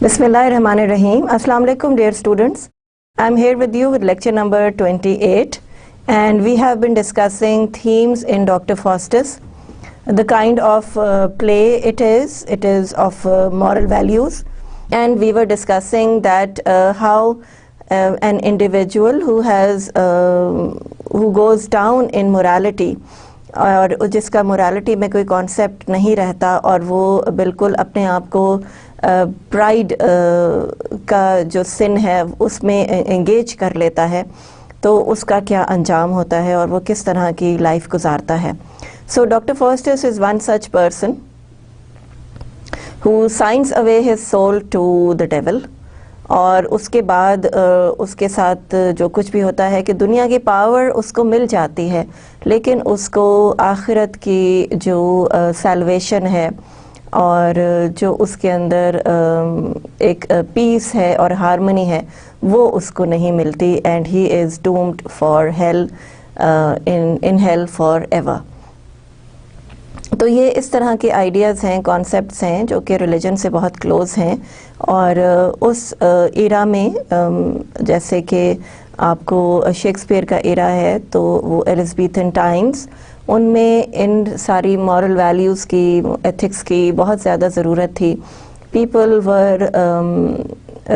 Bismillahirrahmanirrahim. Assalamu alaikum dear students. I'm here with you with lecture number 28 and we have been discussing themes in Dr. Faustus. The kind of play it is of moral values, and we were discussing that how an individual who goes down in morality اور جس کا morality میں کوئی concept نہیں رہتا اور وہ بالکل اپنے آپ کو پرائڈ کا جو سن ہے اس میں انگیج کر لیتا ہے تو اس کا کیا انجام ہوتا ہے اور وہ کس طرح کی لائف گزارتا ہے. So Dr. Faustus is one such person who signs away his soul to the devil, اور اس کے بعد اس کے ساتھ جو کچھ بھی ہوتا ہے کہ دنیا کی پاور اس کو مل جاتی ہے لیکن اس کو آخرت کی جو سیلویشن ہے اور جو اس کے اندر ایک پیس ہے اور ہارمنی ہے وہ اس کو نہیں ملتی, and he is doomed for hell in hell forever. تو یہ اس طرح کے آئیڈیاز ہیں, کانسیپٹس ہیں جو کہ ریلیجن سے بہت کلوز ہیں. اور اس ایرا میں جیسے کہ آپ کو شیکسپیئر کا ایرا ہے تو وہ ایلزبیتھن ٹائمز, ان میں ان ساری مورل ویلیوز کی, ایتھکس کی بہت زیادہ ضرورت تھی. People were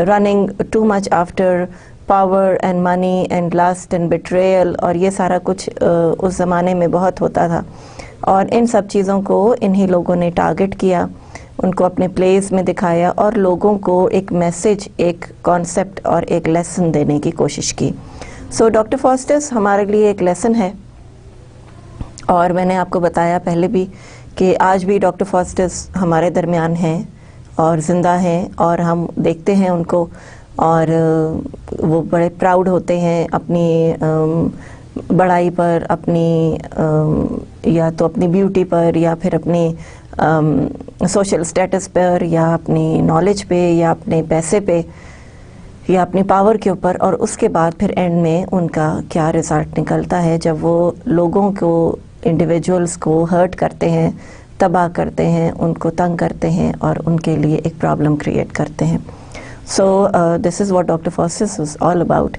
running too much after power and money and lust and betrayal, اور یہ سارا کچھ اس زمانے میں بہت ہوتا تھا. اور ان سب چیزوں کو انہی لوگوں نے ٹارگٹ کیا, ان کو اپنے پلیز میں دکھایا اور لوگوں کو ایک میسج, ایک کانسیپٹ اور ایک لیسن دینے کی کوشش کی. سو ڈاکٹر فاسٹس ہمارے لیے ایک لیسن ہے, اور میں نے آپ کو بتایا پہلے بھی کہ آج بھی ڈاکٹر فاسٹس ہمارے درمیان ہیں اور زندہ ہیں اور ہم دیکھتے ہیں ان کو, اور وہ بڑے پراؤڈ ہوتے ہیں اپنی بڑائی پر, اپنی یا تو اپنی بیوٹی پر یا پھر اپنی سوشل سٹیٹس پر یا اپنی نالج پہ یا اپنے پیسے پہ یا اپنی پاور کے اوپر. اور اس کے بعد پھر اینڈ میں ان کا کیا رزلٹ نکلتا ہے جب وہ لوگوں کو, انڈیویجولز کو ہرٹ کرتے ہیں, تباہ کرتے ہیں, ان کو تنگ کرتے ہیں اور ان کے لیے ایک پرابلم کریٹ کرتے ہیں. So this is what doctor Faustus is all about,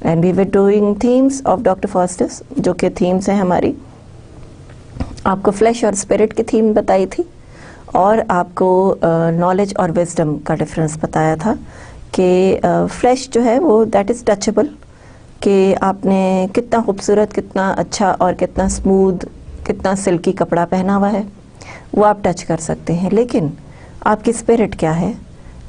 and we were doing themes of doctor Faustus, جو کہ تھیمس ہیں ہماری. آپ کو فلیش اور اسپرٹ کی تھیم بتائی تھی, اور آپ کو نالج اور وزڈم کا ڈفرینس بتایا تھا کہ فلیش جو ہے وہ دیٹ از ٹچبل, کہ آپ نے کتنا خوبصورت, کتنا اچھا اور کتنا اسموتھ, کتنا سلکی کپڑا پہنا ہوا ہے وہ آپ ٹچ کر سکتے ہیں. لیکن آپ کی اسپرٹ کیا ہے,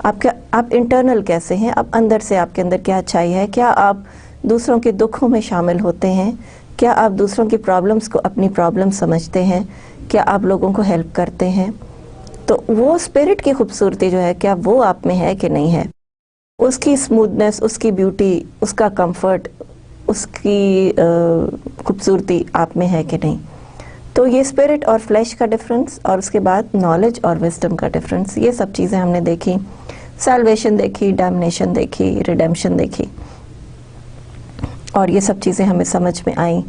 آپ انٹرنل کیسے ہیں, آپ اندر سے آپ کے اندر کیا اچھائی ہے, کیا آپ دوسروں کے دکھوں میں شامل ہوتے ہیں, کیا آپ دوسروں کی پرابلمس کو اپنی پرابلم سمجھتے ہیں, کیا آپ لوگوں کو ہیلپ کرتے ہیں. تو وہ اسپرٹ کی خوبصورتی جو ہے کیا وہ آپ میں ہے کہ نہیں ہے, اس کی اسموتھنس, اس کی بیوٹی, اس کا کمفرٹ, اس کی خوبصورتی آپ میں ہے کہ نہیں. تو یہ اسپرٹ اور فلیش کا ڈفرینس, اور اس کے بعد نالج اور وزڈم کا ڈفرینس, یہ سب چیزیں ہم نے دیکھی. سیلویشن دیکھی, ڈیمنیشن دیکھی, ریڈیمشن دیکھی, اور یہ سب چیزیں ہمیں سمجھ میں آئیں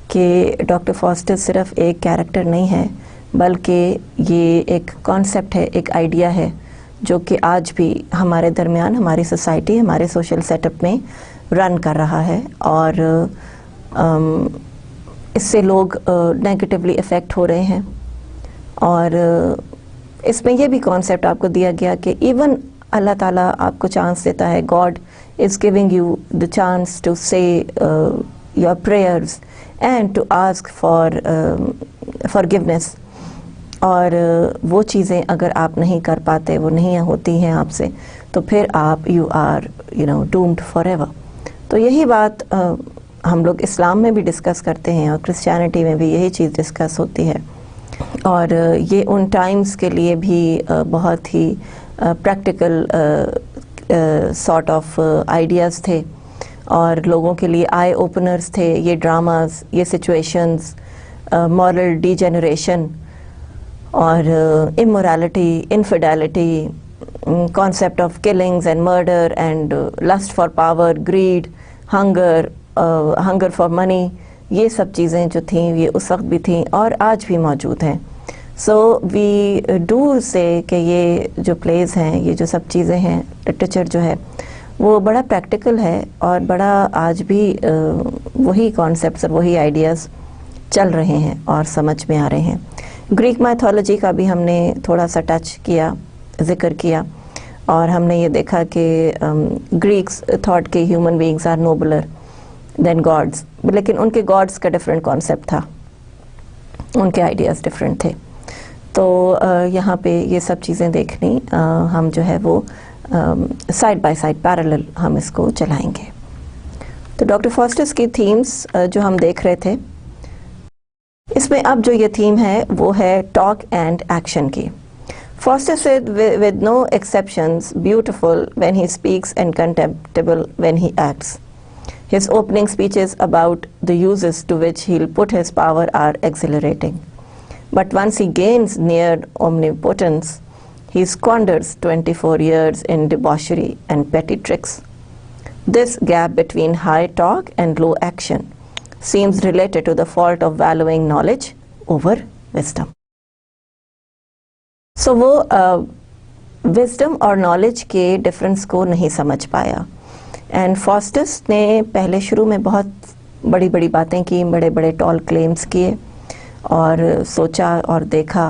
کہ ڈاکٹر فاسٹس صرف ایک کیریکٹر نہیں ہے بلکہ یہ ایک کانسیپٹ ہے, ایک آئیڈیا ہے جو کہ آج بھی ہمارے درمیان, ہماری سوسائٹی, ہمارے سوشل سیٹ اپ میں رن کر رہا ہے. اور اس سے لوگ نیگیٹیولی افیکٹ ہو رہے ہیں. اور اس میں یہ بھی کانسیپٹ آپ کو دیا گیا کہ ایون اللہ تعالیٰ آپ کو چانس دیتا ہے, God is giving you the chance to say your prayers and to ask for forgiveness. اور وہ چیزیں اگر آپ نہیں کر پاتے, وہ نہیں ہوتی ہیں آپ سے, تو پھر آپ you are doomed forever. تو یہی بات ہم لوگ اسلام میں بھی ڈسکس کرتے ہیں اور کرسچینٹی میں بھی یہی چیز ڈسکس ہوتی ہے. اور یہ ان ٹائمز کے لیے بھی بہت ہی پریکٹیکل سارٹ آف آئیڈیاز تھے اور لوگوں کے لیے آئی اوپنرز تھے یہ ڈراماز, یہ سچویشنز, مورل ڈی جنریشن اور امورالٹی, انفیڈیلٹی, concept of killings and murder and lust for power, greed, hunger for money, یہ سب چیزیں جو تھیں یہ اس وقت بھی تھیں اور آج بھی موجود ہیں. سو وی ڈو سے کہ یہ جو پلیز ہیں، یہ جو سب چیزیں ہیں، لٹریچر جو ہے وہ بڑا پریکٹیکل ہے اور بڑا آج بھی وہی کانسیپٹس اور وہی آئیڈیاز چل رہے ہیں اور سمجھ میں آ رہے ہیں. گریک میتھولوجی کا بھی ہم نے تھوڑا سا ٹچ کیا، ذکر کیا، اور ہم نے یہ دیکھا کہ گریکس تھاٹ کہ human beings are nobler than gods, لیکن ان کے گاڈز کا ڈفرینٹ کانسیپٹ تھا، ان کے آئیڈیاز ڈفرینٹ تھے. تو یہاں پہ یہ سب چیزیں دیکھنی ہم جو ہے وہ سائڈ بائی سائڈ پیرالل ہم اس کو چلائیں گے. تو ڈاکٹر فاسٹرس کی تھیمز جو ہم دیکھ رہے تھے، اس میں اب جو یہ تھیم ہے وہ ہے ٹاک اینڈ ایکشن کی. Foster said with no exceptions, beautiful when he speaks and contemptible when he acts. His opening speeches about the uses to which he'll put his power are exhilarating. But once he gains near omnipotence, he squanders 24 years in debauchery and petty tricks. This gap between high talk and low action seems related to the fault of valuing knowledge over wisdom. سو وہ wisdom اور knowledge کے difference کو نہیں سمجھ پایا. And فاسٹس نے پہلے شروع میں بہت بڑی بڑی باتیں کی، بڑے بڑے ٹال کلیمز کیے اور سوچا اور دیکھا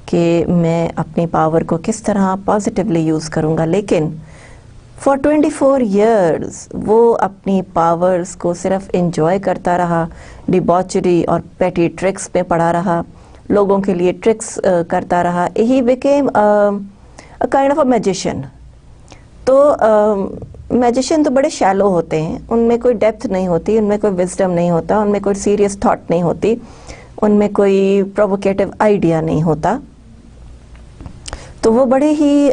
کہ میں اپنی پاور کو کس طرح پازیٹیولی یوز کروں گا. لیکن فار 24 ایئرز وہ اپنی پاورز کو صرف انجوائے کرتا رہا، ڈیباچری اور پیٹی ٹرکس میں پڑا رہا، لوگوں کے لیے ٹرکس کرتا رہا. He became kind of a magician. تو میجیشین تو بڑے شیلو ہوتے ہیں، ان میں کوئی ڈیپتھ نہیں ہوتی، ان میں کوئی وزڈم نہیں ہوتا، ان میں کوئی سیریس تھاٹ نہیں ہوتی، ان میں کوئی پرووکیٹو آئیڈیا نہیں ہوتا. تو وہ بڑے ہی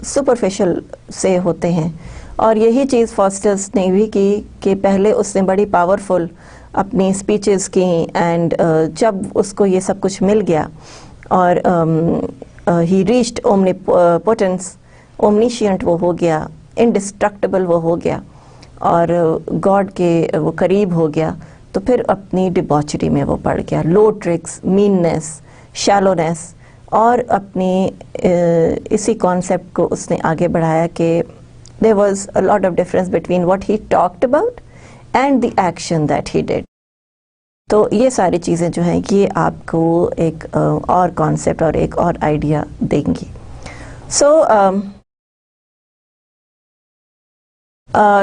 سپرفیشل سے ہوتے ہیں. اور یہی چیز فاسٹرس نے بھی کی کہ پہلے اس نے بڑی پاورفل اپنی اسپیچز کی، اینڈ جب اس کو یہ سب کچھ مل گیا اور ہی ریچڈ اومنیپوٹنس، اومنیشینٹ وہ ہو گیا، انڈسٹرکٹیبل وہ ہو گیا اور گاڈ کے وہ قریب ہو گیا، تو پھر اپنی ڈباچری میں وہ پڑ گیا، لو ٹرکس، میننس، شیلونیس، اور اپنی اسی کانسیپٹ کو اس نے آگے بڑھایا کہ there was a lot of difference between what he talked about and the action that he did. تو یہ ساری چیزیں جو ہیں یہ آپ کو ایک اور کانسیپٹ اور ایک اور آئیڈیا دیں گی. سو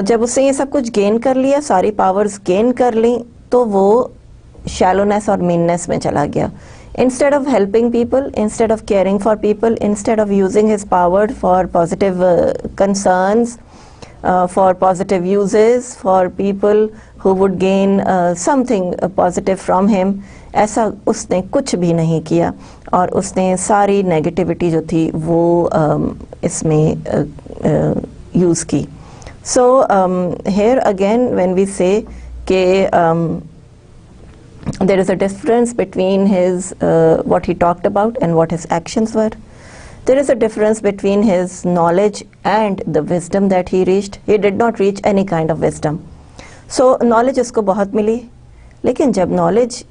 جب اس نے یہ سب کچھ گین کر لیا، ساری پاورز گین کر لیں، تو وہ شیلونیس اور میننیس میں چلا گیا. Instead of helping people, instead of caring for people, instead of using his power for positive concerns, for positive uses, for people who would gain something positive from him, ایسا اس نے کچھ بھی نہیں کیا اور اس نے ساری نیگیٹیوٹی جو تھی وہ اس میں یوز کی. So here again when we say کہ there is a difference between his what he talked about and what his actions were. There is a difference between his knowledge and the wisdom that he reached. He did not reach any kind of wisdom. So knowledge اس کو بہت ملی، لیکن جب knowledge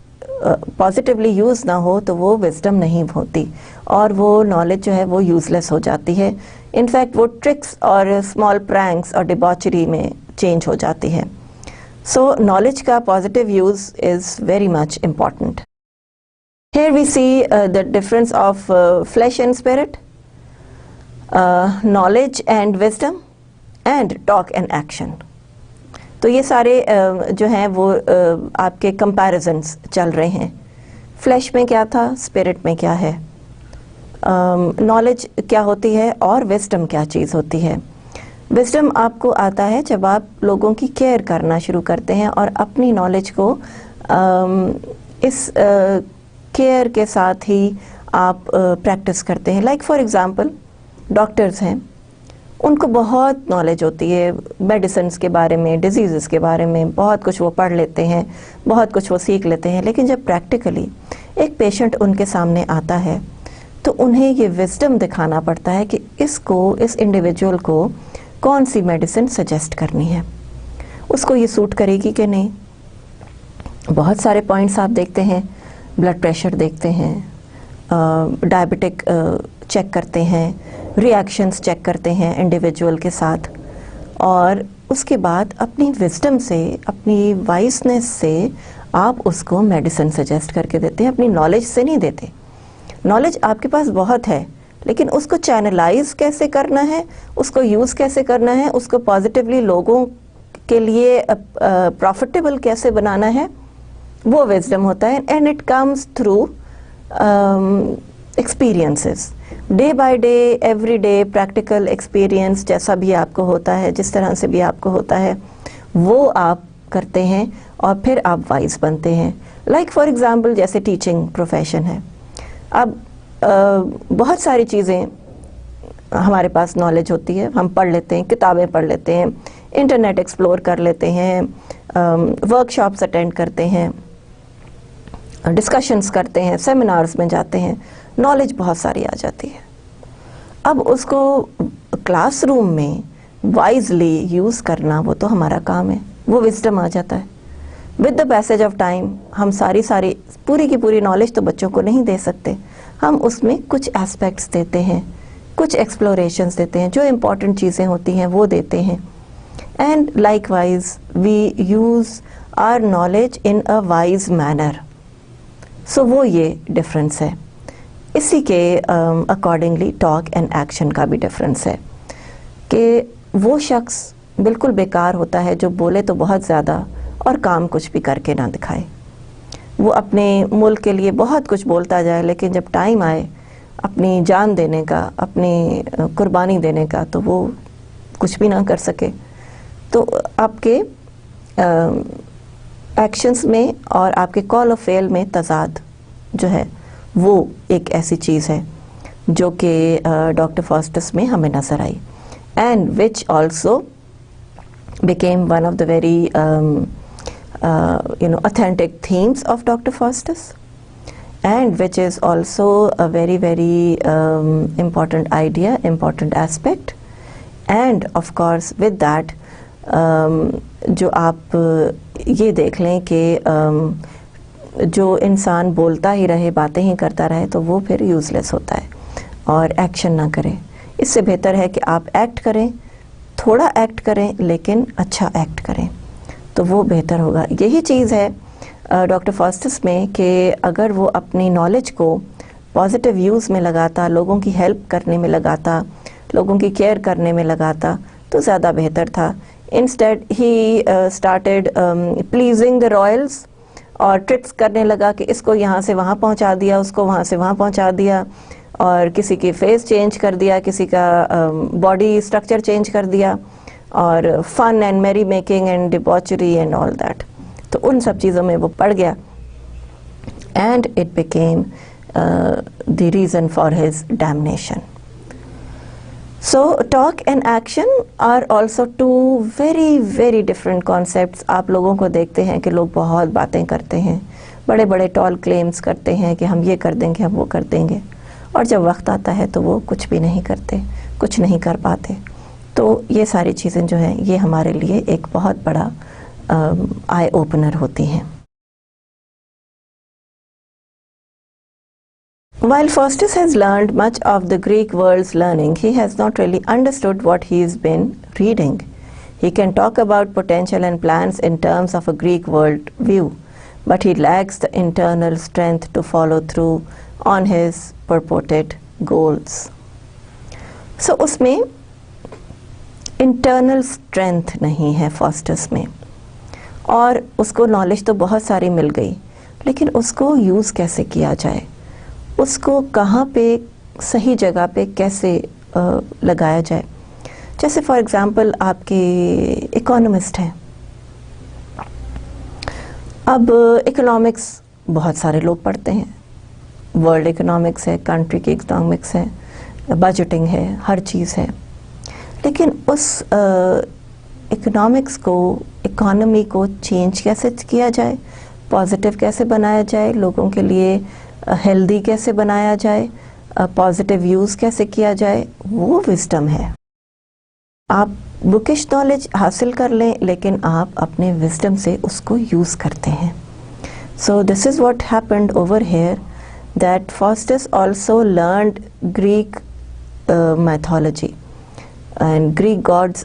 positively use نہ ہو تو وہ wisdom نہیں ہوتی اور وہ knowledge جو ہے وہ useless ہو جاتی ہے. In fact وہ tricks اور small pranks اور debauchery میں change ہو جاتی ہے. So knowledge کا positive use is very much important. Here we see the difference of flesh and spirit, knowledge and wisdom, and talk and action. تو یہ سارے جو ہیں وہ آپ کے comparisons چل رہے ہیں. فلیش میں کیا تھا، اسپرٹ میں کیا ہے، نالج کیا ہوتی ہے اور وزڈم کیا چیز ہوتی ہے. وزڈم آپ کو آتا ہے جب آپ لوگوں کی کیئر کرنا شروع کرتے ہیں اور اپنی نالج کو اس کیئر کے ساتھ ہی آپ پریکٹس کرتے ہیں. لائک فار ایگزامپل ڈاکٹرز ہیں، ان کو بہت نالج ہوتی ہے میڈیسنس کے بارے میں، ڈیزیزز کے بارے میں، بہت کچھ وہ پڑھ لیتے ہیں، بہت کچھ وہ سیکھ لیتے ہیں. لیکن جب پریکٹیکلی ایک پیشنٹ ان کے سامنے آتا ہے تو انہیں یہ وزڈم دکھانا پڑتا ہے کہ اس کو، اس انڈیویجول کو کون سی میڈیسن سجیسٹ کرنی ہے، اس کو یہ سوٹ کرے گی کہ نہیں. بہت سارے پوائنٹس آپ دیکھتے ہیں، بلڈ پریشر دیکھتے ہیں، ڈائبٹک چیک کرتے ہیں، ریئیکشنز چیک کرتے ہیں انڈیویجول کے ساتھ، اور اس کے بعد اپنی وزڈم سے، اپنی وائسنس سے آپ اس کو میڈیسن سجیسٹ کر کے دیتے ہیں، اپنی نالج سے نہیں دیتے. نالج آپ کے پاس بہت ہے، لیکن اس کو چینلائز کیسے کرنا ہے، اس کو یوز کیسے کرنا ہے، اس کو پازیٹیولی لوگوں کے لیے پروفیٹیبل کیسے بنانا ہے، وہ وزڈم ہوتا ہے. And it comes through experiences, day by day, every day practical experience, جیسا بھی آپ کو ہوتا ہے، جس طرح سے بھی آپ کو ہوتا ہے، وہ آپ کرتے ہیں اور پھر آپ وائز بنتے ہیں. لائک فار ایگزامپل جیسے ٹیچنگ پروفیشن ہے. اب بہت ساری چیزیں ہمارے پاس نالج ہوتی ہے، ہم پڑھ لیتے ہیں، کتابیں پڑھ لیتے ہیں، انٹرنیٹ ایکسپلور کر لیتے ہیں، ورک شاپس اٹینڈ کرتے ہیں، ڈسکشنز کرتے ہیں، سیمینارز میں جاتے ہیں، نالج بہت ساری آ جاتی ہے. اب اس کو کلاس روم میں وائزلی یوز کرنا وہ تو ہمارا کام ہے، وہ وزڈم آ جاتا ہے. With the passage of time ہم ساری پوری کی پوری نالج تو بچوں کو نہیں دے سکتے، ہم اس میں کچھ ایسپیکٹس دیتے ہیں، کچھ ایکسپلوریشنز دیتے ہیں، جو امپورٹنٹ چیزیں ہوتی ہیں وہ دیتے ہیں. And likewise we use our knowledge in a wise manner. So وہ یہ ڈفرینس ہے. اسی کے اکارڈنگلی ٹاک اینڈ ایکشن کا بھی ڈفرینس ہے کہ وہ شخص بالکل بیکار ہوتا ہے جو بولے تو بہت زیادہ اور کام کچھ بھی کر کے نہ دکھائے. وہ اپنے ملک کے لیے بہت کچھ بولتا جائے، لیکن جب ٹائم آئے اپنی جان دینے کا، اپنی قربانی دینے کا، تو وہ کچھ بھی نہ کر سکے. تو آپ کے ایکشنز میں اور آپ کے کال آف فیل میں تضاد جو ہے وہ ایک ایسی چیز ہے جو کہ ڈاکٹر فاسٹس میں ہمیں نظر آئی. And which also became one of the very authentic themes of Dr. Faustus, and which is also a very very important idea, important aspect. And of course with that جو آپ یہ دیکھ لیں کہ جو انسان بولتا ہی رہے، باتیں ہی کرتا رہے، تو وہ پھر یوز لیس ہوتا ہے اور ایکشن نہ کرے. اس سے بہتر ہے کہ آپ ایکٹ کریں، تھوڑا ایکٹ کریں لیکن اچھا ایکٹ کریں، تو وہ بہتر ہوگا. یہی چیز ہے ڈاکٹر فاسٹس میں کہ اگر وہ اپنی نالج کو پازیٹیو یوز میں لگاتا، لوگوں کی ہیلپ کرنے میں لگاتا، لوگوں کی کیئر کرنے میں لگاتا، تو زیادہ بہتر تھا. Instead he started pleasing the Ryles, اور ٹرکس کرنے لگا کہ اس کو یہاں سے وہاں پہنچا دیا، اس کو وہاں سے وہاں پہنچا دیا، اور کسی کی فیس چینج کر دیا، کسی کا باڈی اسٹرکچر چینج کر دیا، اور fun and merrymaking and debauchery and all that. تو ان سب چیزوں میں وہ پڑ گیا. And it became the reason for his damnation. So talk and action are also two very very different concepts. آپ لوگوں کو دیکھتے ہیں کہ لوگ بہت باتیں کرتے ہیں، بڑے بڑے ٹال کلیمز کرتے ہیں کہ ہم یہ کر دیں گے، ہم وہ کر دیں گے، اور جب وقت آتا ہے تو وہ کچھ بھی نہیں کرتے، کچھ نہیں کر پاتے. تو یہ ساری چیزیں جو ہیں یہ ہمارے لیے ایک بہت بڑا آئی اوپنر ہوتی ہیں. While Faustus has learned much of the Greek world's learning, he has not really understood what he's been reading. He can talk about potential and plans in terms of a Greek world view, but he lacks the internal strength to follow through on his purported goals. So اس میں internal strength نہیں ہے فاسٹس میں، اور اس کو knowledge تو بہت ساری مل گئی، لیکن اس کو یوز کیسے کیا جائے، اس کو کہاں پہ صحیح جگہ پہ کیسے لگایا جائے. جیسے فار ایگزامپل آپ کے اکانومسٹ ہیں. اب اکنامکس بہت سارے لوگ پڑھتے ہیں، ورلڈ اکنامکس ہے، کنٹری کی اکنامکس ہے، بجٹنگ ہے، ہر چیز ہے. لیکن اس اکنامکس کو، اکانومی کو چینج کیسے کیا جائے، پازیٹیو کیسے بنایا جائے، لوگوں کے لیے ہیلدی کیسے بنایا جائے، پازیٹیو یوز کیسے کیا جائے، وہ وزڈم ہے. آپ بکش نالج حاصل کر لیں لیکن آپ اپنے وزڈم سے اس کو یوز کرتے ہیں. So this is what happened over here, that Faustus also learned Greek mythology and Greek gods.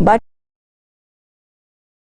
But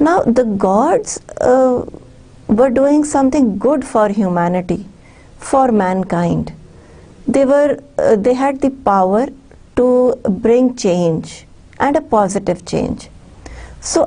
Now the gods were doing something good for humanity, for mankind. They had the power to bring change and a positive change. So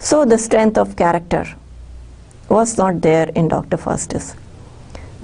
So the strength of character was not there in Dr. Faustus.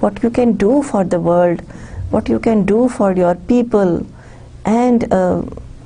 what you can do for the world, what you can do for your people, and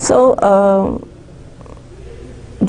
So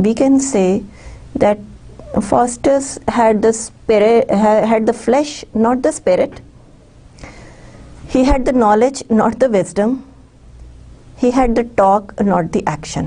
we can say that Faustus had the spirit, had the flesh, not the spirit. He had the knowledge, not the wisdom. He had the talk, not the action.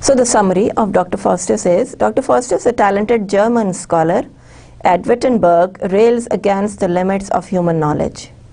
So the summary of Dr. Faustus is, Dr. Faustus, a talented German scholar at Wittenberg, rails against the limits of human knowledge.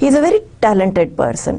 he is a very talented person.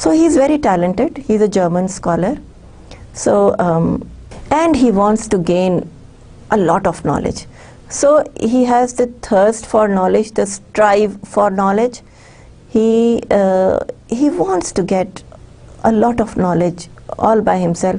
So he is very talented. He is a German scholar. So and he wants to gain a lot of knowledge. So he has the thirst for knowledge, the strive for knowledge. He wants to get a lot of knowledge all by himself.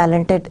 talented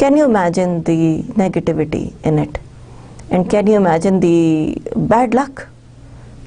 Can you imagine the negativity in it? And can you imagine the bad luck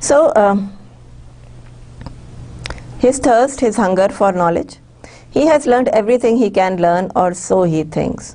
So his thirst, his hunger for knowledge, he has learned everything he can learn, or so he thinks.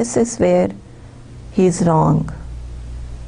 this is where he is wrong.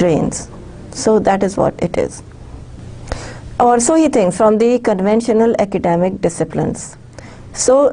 drains. So that is what it is. or so he thinks from the conventional academic disciplines. So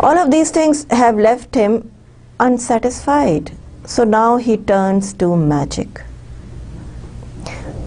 All of these things have left him unsatisfied, so now he turns to magic.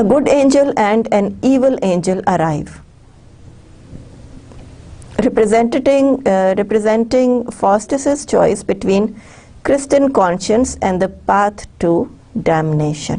A good angel and an evil angel arrive, representing Faustus's choice between Christian conscience and the path to damnation.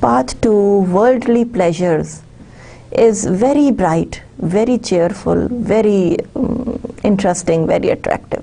path to worldly pleasures is very bright, very cheerful, very interesting, very attractive.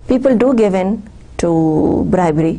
People do give in to bribery.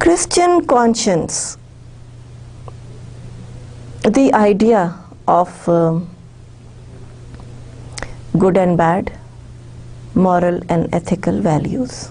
Christian conscience, the idea of good and bad, moral and ethical values.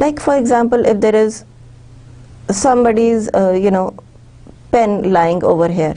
Like for example, if there is somebody's pen lying over here,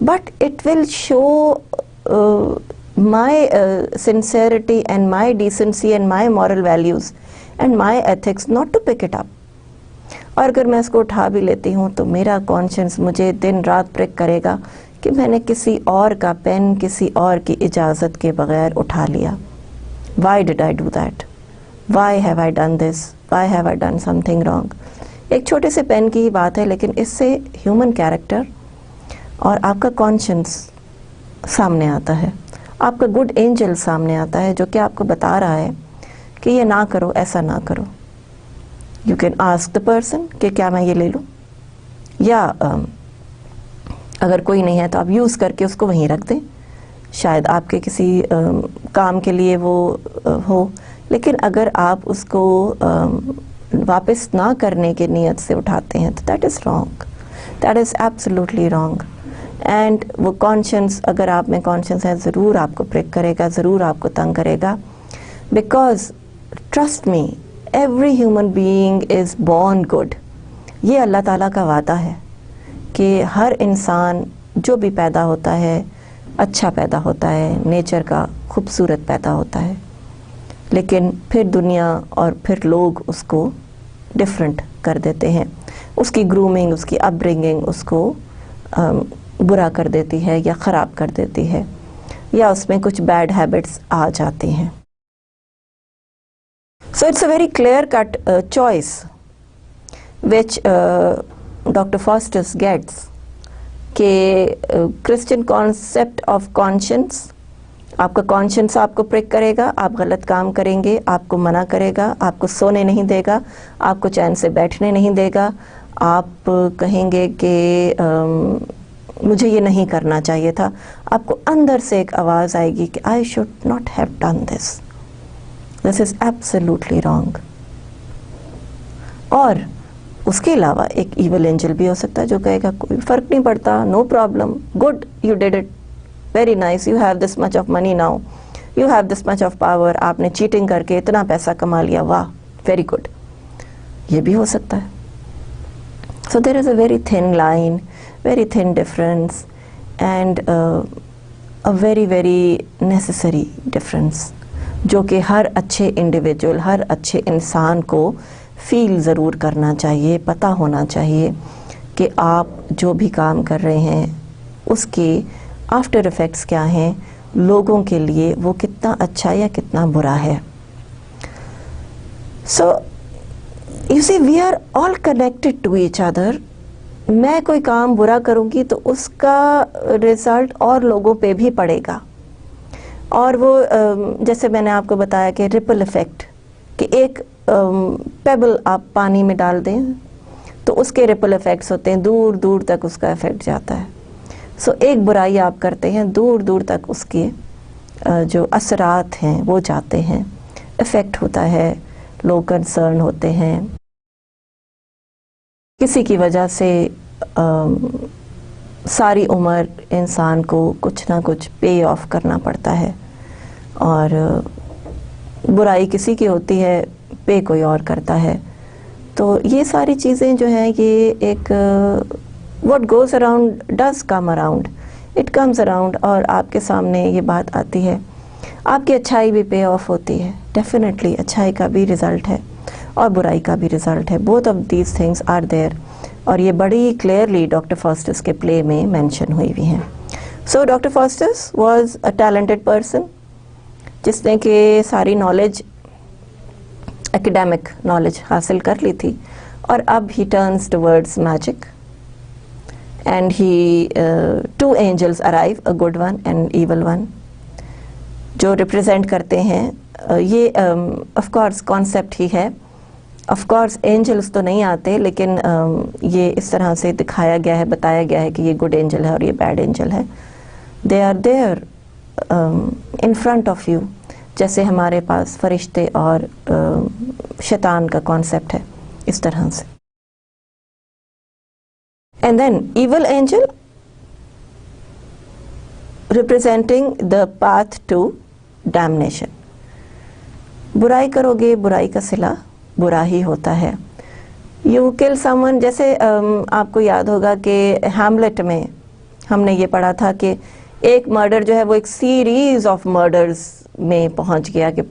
but it will show my sincerity and my decency and my moral values and my ethics not to pick it up. اور اگر میں اس کو اٹھا بھی لیتی ہوں تو میرا کانشنس مجھے دن رات پریک کرے گا کہ میں نے کسی اور کا پین کسی اور کی اجازت کے بغیر اٹھا لیا. Why did I do that? Why have I done this? Why have I done something wrong? ایک چھوٹے سے پین کی ہی بات ہے, لیکن اس سے ہیومن کیریکٹر اور آپ کا کانشنس سامنے آتا ہے, آپ کا گڈ اینجل سامنے آتا ہے جو کہ آپ کو بتا رہا ہے کہ یہ نہ کرو, ایسا نہ کرو. You can ask the person کہ کیا میں یہ لے لوں, یا اگر کوئی نہیں ہے تو آپ یوز کر کے اس کو وہیں رکھ دیں, شاید آپ کے کسی کام کے لیے وہ ہو. لیکن اگر آپ اس کو واپس نہ کرنے کی نیت سے اٹھاتے ہیں تو that is wrong, that is absolutely wrong. And وہ کانشنس, اگر آپ میں کانشنس ہے, ضرور آپ کو پریک کرے گا, ضرور آپ کو تنگ کرے گا. Because trust me, every human being is born good. یہ اللہ تعالیٰ کا وعدہ ہے کہ ہر انسان جو بھی پیدا ہوتا ہے اچھا پیدا ہوتا ہے, نیچر کا خوبصورت پیدا ہوتا ہے. لیکن پھر دنیا اور پھر لوگ اس کو ڈفرینٹ کر دیتے ہیں. اس کی گرومنگ, اس کی اپ برنگنگ اس کو برا کر دیتی ہے یا خراب کر دیتی ہے, یا اس میں کچھ بیڈ ہیبٹس آ جاتی ہیں. So it's a very clear-cut choice which Dr. Faustus gets کہ Christian concept of conscience, آپ کا conscience آپ کو پریک کرے گا, آپ غلط کام کریں گے, آپ کو منع کرے گا, آپ کو سونے نہیں دے گا, آپ کو چین سے بیٹھنے نہیں دے گا, آپ کہیں گے کہ مجھے یہ نہیں کرنا چاہیے تھا. آپ کو اندر سے ایک آواز آئے گی کہ I should not have done this. This is absolutely wrong. اور اس کے علاوہ ایک ایول اینجل بھی ہو سکتا ہے جو کہے گا کوئی فرق نہیں پڑتا, no problem, good, you did it, very nice, you have this much of money now, you have this much of power, آپ نے چیٹنگ کر کے اتنا پیسہ کما لیا, واہ, ویری گڈ. یہ بھی ہو سکتا ہے. So there is a very thin line, very thin difference, and a very very necessary difference جو کہ ہر اچھے انڈیویجول, ہر اچھے انسان کو فیل ضرور کرنا چاہیے, پتہ ہونا چاہیے کہ آپ جو بھی کام کر رہے ہیں اس کے آفٹر ایفیکٹس کیا ہیں, لوگوں کے لیے وہ کتنا اچھا یا کتنا برا ہے. So you see we are all connected to each other. میں کوئی کام برا کروں گی تو اس کا رزلٹ اور لوگوں پہ بھی پڑے گا, اور وہ جیسے میں نے آپ کو بتایا کہ ریپل ایفیکٹ, کہ ایک پیبل آپ پانی میں ڈال دیں تو اس کے ریپل ایفیکٹس ہوتے ہیں, دور دور تک اس کا ایفیکٹ جاتا ہے. سو ایک برائی آپ کرتے ہیں, دور دور تک اس کے جو اثرات ہیں وہ جاتے ہیں, ایفیکٹ ہوتا ہے, لوگ کنسرن ہوتے ہیں. کسی کی وجہ سے ساری عمر انسان کو کچھ نہ کچھ پے آف کرنا پڑتا ہے, اور برائی کسی کی ہوتی ہے, پے کوئی اور کرتا ہے. تو یہ ساری چیزیں جو ہیں یہ ایک what goes around does come around, it comes around, اور آپ کے سامنے یہ بات آتی ہے. آپ کی اچھائی بھی پے آف ہوتی ہے, ڈیفینیٹلی اچھائی کا بھی رزلٹ ہے اور برائی کا بھی رزلٹ ہے. both of these things are there, اور یہ بڑی کلیئرلی ڈاکٹر فاسٹس کے پلے میں مینشن ہوئی ہوئی ہیں. سو doctor فاسٹس was a talented person جس نے کہ ساری نالج, ایکڈیمک نالج حاصل کر لی تھی, اور اب he turns towards magic, and he two angels arrive, a good one and evil one, جو ریپرزینٹ کرتے ہیں یہ آف کورس کانسیپٹ ہی ہے. آف کورس اینجلس تو نہیں آتے, لیکن یہ اس طرح سے دکھایا گیا ہے, بتایا گیا ہے کہ یہ گڈ اینجل ہے اور یہ بیڈ اینجل ہے. They are there in front of you, جیسے ہمارے پاس فرشتے اور شیطان کا کانسیپٹ ہے, اس طرح سے. And then evil angel representing the path to damnation. برائی کرو گے, برائی کا صلہ برا ہی ہوتا ہے. یو کل سم ون, جیسے آپ کو یاد ہوگا کہ ہیملٹ میں ہم نے یہ پڑھا تھا کہ ایک مرڈر جو ہے وہ ایک سیریز آف مرڈرز میں پہنچ گیا کہ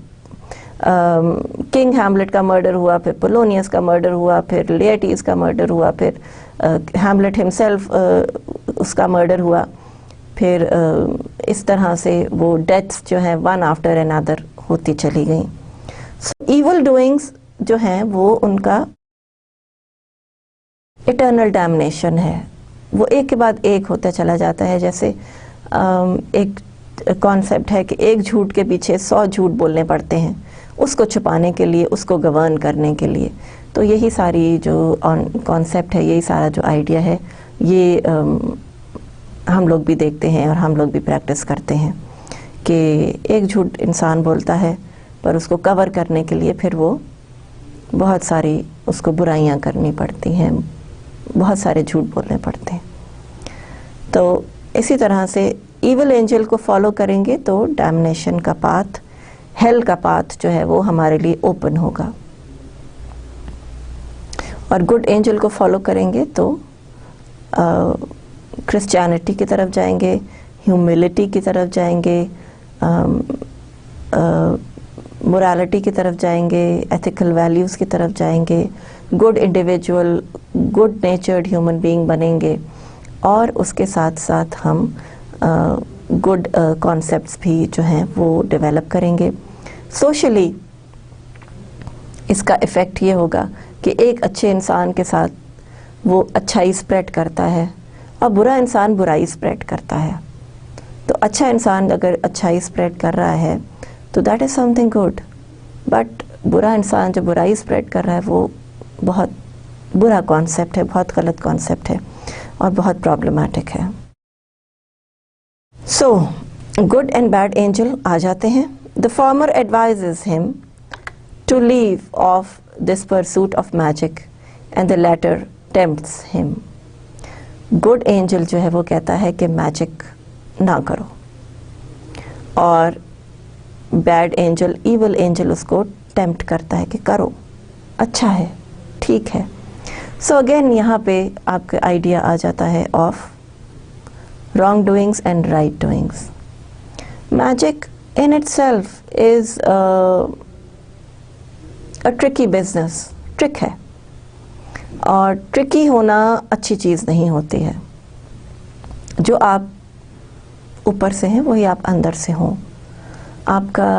کنگ ہیملٹ کا مرڈر ہوا، پھر پولونیس کا مرڈر ہوا، پھر لیٹیز کا مرڈر ہوا، پھر ہیملٹ ہمسیلف اس کا مرڈر ہوا، پھر اس طرح سے وہ ڈیتھس جو ہیں ون آفٹر این ادر ہوتی چلی گئیں. ایول ڈوئنگس جو ہیں وہ ان کا اٹرنل ڈیمنیشن ہے، وہ ایک کے بعد ایک ہوتا چلا جاتا ہے. جیسے ایک کانسیپٹ ہے کہ ایک جھوٹ کے پیچھے 100 جھوٹ بولنے پڑتے ہیں اس کو چھپانے کے لیے، اس کو گورن کرنے کے لیے. تو یہی ساری جو کانسیپٹ ہے، یہی سارا جو آئیڈیا ہے، یہ ہم لوگ بھی دیکھتے ہیں اور ہم لوگ بھی پریکٹس کرتے ہیں کہ ایک جھوٹ انسان بولتا ہے پر اس کو کور کرنے کے لیے پھر وہ بہت ساری اس کو برائیاں کرنی پڑتی ہیں، بہت سارے جھوٹ بولنے پڑتے ہیں. تو اسی طرح سے ایول اینجل کو فالو کریں گے تو ڈیمنیشن کا پاتھ، ہیل کا پاتھ جو ہے وہ ہمارے لیے اوپن ہوگا، اور گڈ اینجل کو فالو کریں گے تو کرسچینٹی کی طرف جائیں گے، ہیوملٹی کی طرف جائیں گے، مورالٹی کی طرف جائیں گے، ایتھیکل ویلیوز کی طرف جائیں گے، good individual, good natured human being بنیں گے، اور اس کے ساتھ ساتھ ہم گڈ کانسیپٹس بھی جو ہیں وہ ڈیولپ کریں گے. سوشلی اس کا ایفیکٹ یہ ہوگا کہ ایک اچھے انسان کے ساتھ وہ اچھائی اسپریڈ کرتا ہے اور برا انسان برائی اسپریڈ کرتا ہے. تو اچھا انسان اگر اچھائی اسپریڈ کر رہا ہے تو that is some thing good, but برا انسان جو برائی اسپریڈ کر رہا ہے وہ بہت برا کانسیپٹ ہے، بہت غلط کانسیپٹ ہے اور بہت پرابلمٹک ہے. So good and bad angel آ جاتے ہیں. The former advises him to leave off this pursuit of magic and the latter tempts him. Good angel جو ہے وہ کہتا ہے کہ میجک نہ کرو، اور بیڈ اینجل، ایول اینجل اس کو ٹیمپٹ کرتا ہے کہ کرو، اچھا ہے، ٹھیک ہے. سو اگین یہاں پہ آپ کا آئیڈیا آ جاتا ہے of wrong doings and right doings. Magic in itself is a tricky business. Trick ہے، اور ٹرکی ہونا اچھی چیز نہیں ہوتی ہے. جو آپ اوپر سے ہیں وہی آپ اندر سے ہوں. آپ کا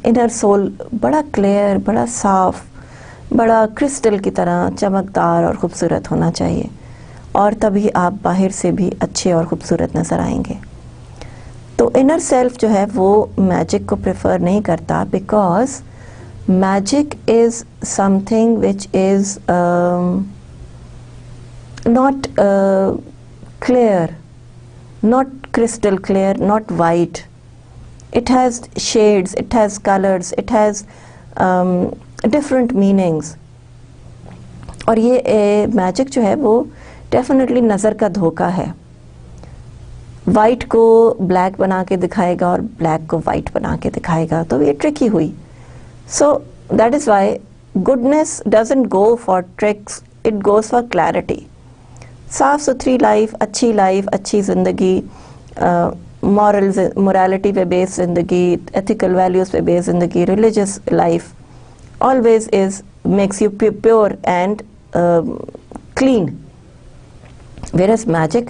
انر سول بڑا کلیئر، بڑا صاف، بڑا کرسٹل کی طرح چمکدار اور خوبصورت ہونا چاہیے، اور تبھی آپ باہر سے بھی اچھے اور خوبصورت نظر آئیں گے. تو انر سیلف جو ہے وہ میجک کو پریفر نہیں کرتا، because magic is some thing which is not clear, not crystal clear, not white. It has sheds, it has colours, it has different meanings. اور یہ میجک جو ہے وہ ڈیفینیٹلی نظر کا دھوکہ ہے. وائٹ کو بلیک بنا کے دکھائے گا اور بلیک کو وائٹ بنا کے دکھائے گا، تو یہ ٹرکی ہوئی. So that is why goodness doesn't go for tricks, it goes for clarity. صاف ستھری لائف، اچھی زندگی، مورالٹی پہ بیس زندگی، ایتھیکل ویلیوز پہ بیس زندگی، religious life always is makes you pure and clean. Where's magic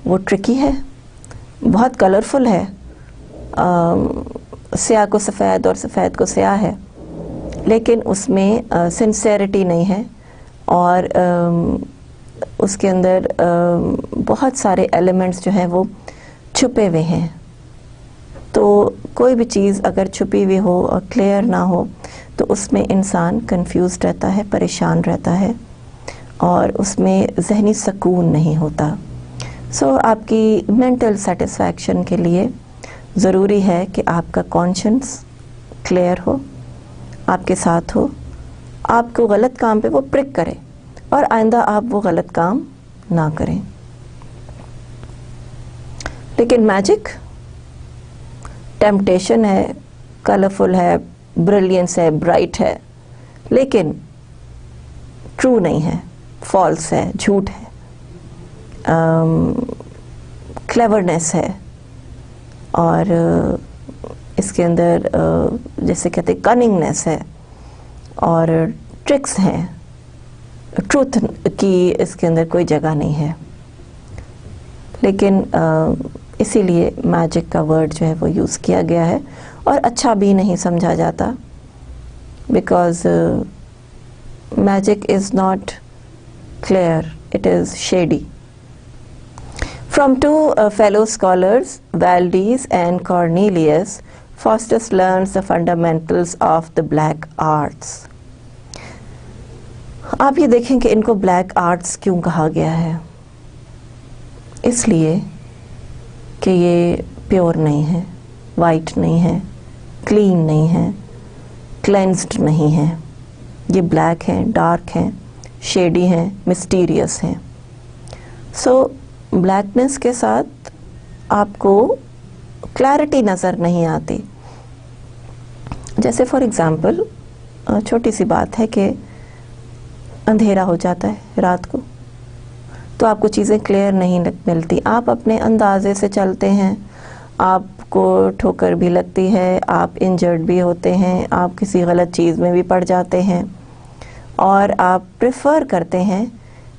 وہ ٹرکی ہے، بہت کلرفل ہے، سیاہ کو سفید اور سفید کو سیاہ ہے، لیکن اس میں سنسیئرٹی نہیں ہے، اور اس کے اندر بہت سارے ایلیمنٹس جو ہیں وہ چھپے ہوئے ہیں. تو کوئی بھی چیز اگر چھپی ہوئی ہو اور کلیئر نہ ہو تو اس میں انسان کنفیوزڈ رہتا ہے، پریشان رہتا ہے، اور اس میں ذہنی سکون نہیں ہوتا. سو آپ کی مینٹل سیٹسفیکشن کے لیے ضروری ہے کہ آپ کا کانشنس کلیئر ہو، آپ کے ساتھ ہو، آپ کو غلط کام پہ وہ پرک کرے، اور آئندہ آپ وہ غلط کام نہ کریں. لیکن میجک ٹیمپٹیشن ہے، کلرفل ہے، بریلینس ہے، برائٹ ہے، لیکن ٹرو نہیں ہے، فالس ہے، جھوٹ ہے. کلیورنیس ہے اور اس کے اندر جیسے کہتے کننگنیس ہے اور ٹرکس ہیں. ٹروتھ کی اس کے اندر کوئی جگہ نہیں ہے. لیکن اسی لیے میجک کا ورڈ جو ہے وہ یوز کیا گیا ہے اور اچھا بھی نہیں سمجھا جاتا because magic is not clear, it is shady. From two fellow scholars, Valdez and Cornelius, Faustus learns the fundamentals of the black arts. آپ یہ دیکھیں کہ ان کو بلیک آرٹس کیوں کہا گیا ہے. اس لیے کہ یہ پیور نہیں ہے, وائٹ نہیں ہے, کلین نہیں ہے, کلینزڈ نہیں ہے. یہ بلیک ہیں, ڈارک ہیں, شیڈی ہیں, مسٹیریس ہیں. سو بلیکنس کے ساتھ آپ کو کلیئرٹی نظر نہیں آتی. جیسے فار ایگزامپل چھوٹی سی بات ہے کہ اندھیرا ہو جاتا ہے رات کو تو آپ کو چیزیں کلیئر نہیں ملتی. آپ اپنے اندازے سے چلتے ہیں, آپ کو ٹھوکر بھی لگتی ہے, آپ انجرڈ بھی ہوتے ہیں, آپ کسی غلط چیز میں بھی پڑ جاتے ہیں اور آپ پریفر کرتے ہیں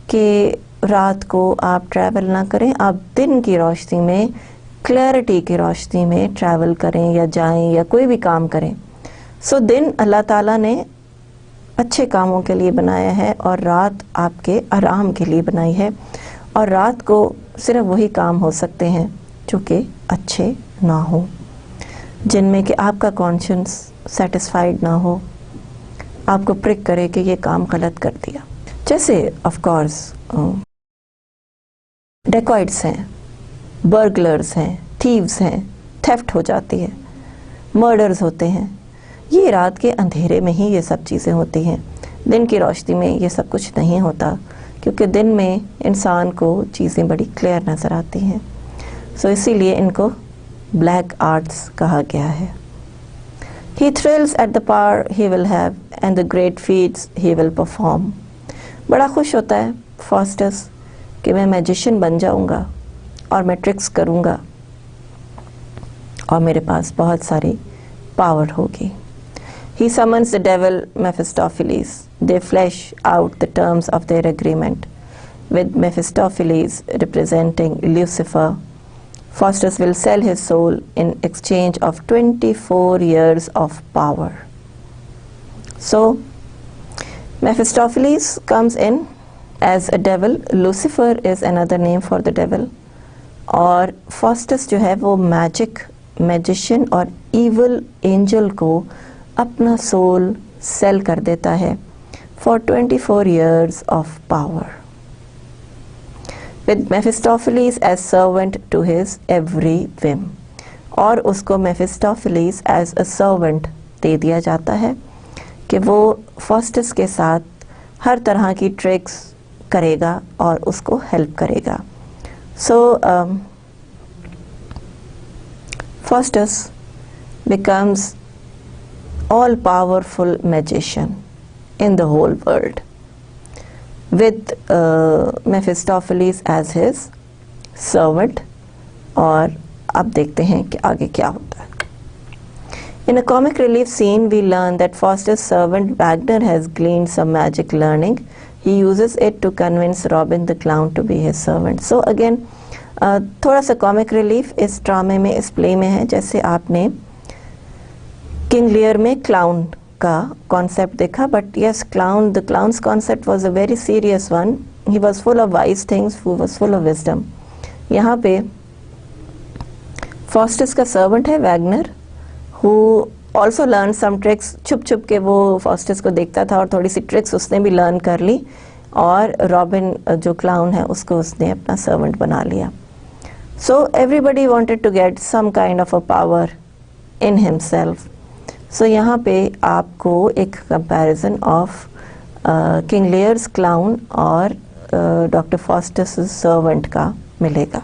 کہ رات کو آپ ٹریول نہ کریں, آپ دن کی روشنی میں, کلیئرٹی کی روشنی میں ٹریول کریں یا جائیں یا کوئی بھی کام کریں. سو دن اللہ تعالیٰ نے اچھے کاموں کے لیے بنایا ہے اور رات آپ کے آرام کے لیے بنائی ہے, اور رات کو صرف وہی کام ہو سکتے ہیں جو کہ اچھے نہ ہوں, جن میں کہ آپ کا کانشنس سیٹسفائیڈ نہ ہو, آپ کو پرک کرے کہ یہ کام غلط کر دیا. جیسے آف کورس ڈیکوائٹس ہیں, برگلرز ہیں, تھیوز ہیں, تھیفٹ ہو جاتی ہے, مرڈرز ہوتے ہیں. یہ رات کے اندھیرے میں ہی یہ سب چیزیں ہوتی ہیں. دن کی روشنی میں یہ سب کچھ نہیں ہوتا کیونکہ دن میں انسان کو چیزیں بڑی کلیئر نظر آتی ہیں. سو اسی لیے ان کو بلیک آرٹس کہا گیا ہے. He thrills at the power he will have and the great feats he will perform. بڑا خوش ہوتا ہے فاسٹس کہ میں میجیشین بن جاؤں گا اور میں ٹرکس کروں گا اور میرے پاس بہت ساری پاور ہوگی. He summons the devil Mephistopheles. They flesh out the terms of their agreement. With Mephistopheles representing Lucifer, Faustus will sell his soul in exchange of 24 years of power. So, Mephistopheles comes in as a devil. Lucifer is another name for the devil. اور فاسٹس جو ہے وہ magician اور evil Angel کو اپنا civil cell کر دیتا ہے for 24 years of power, with Mephistopheles as servant to his every whim. اور اس کو Mephistopheles as a servant دے دیا جاتا ہے کہ وہ فاسٹس کے ساتھ ہر طرح کی ٹرکس کرے گا اور اس کو ہیلپ کرے گا. So Faustus becomes all powerful magician in the whole world with Mephistopheles as his servant. اور اب دیکھتے ہیں کہ آگے کیا ہوتا ہے. In a comic relief scene we learn that Faustus' servant Wagner has gleaned some magic learning. He uses it to convince Robin the clown to be his servant. So again تھوڑا سا کامک ریلیف اس ڈرامے میں, اس پلے میں ہے. جیسے آپ نے King Lear میں کلاؤن کا کانسیپٹ دیکھا, but yes clown, the clowns concept was a very serious one. He was full of wise things, he was full of wisdom. یہاں پہ فاسٹس کا سرونٹ ہے Wagner, who also learn some tricks. چھپ چھپ کے وہ فاسٹس کو دیکھتا تھا اور تھوڑی سی ٹرکس اس نے بھی لرن کر لی, اور رابن جو کلاؤن ہے اس کو اس نے اپنا سرونٹ بنا لیا. So everybody wanted to get some kind of a power in himself. So یہاں پہ آپ کو ایک comparison of King Lear's clown اور Dr. Faustus' servant کا ملے گا.